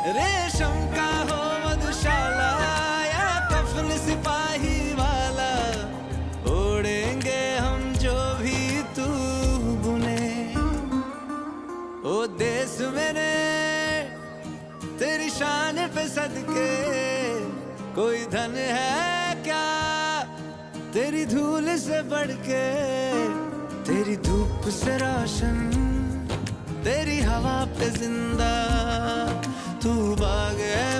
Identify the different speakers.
Speaker 1: रेशम का हो मधुशाला या कफन सिपाही वाला, ओढ़ेंगे हम जो भी तू बुने। ओ देश मेरे तेरी शान पे सदके, कोई धन है क्या तेरी धूल से बढ़ के। तेरी धूप से रोशन, तेरी हवा पे जिंदा, तू बाग है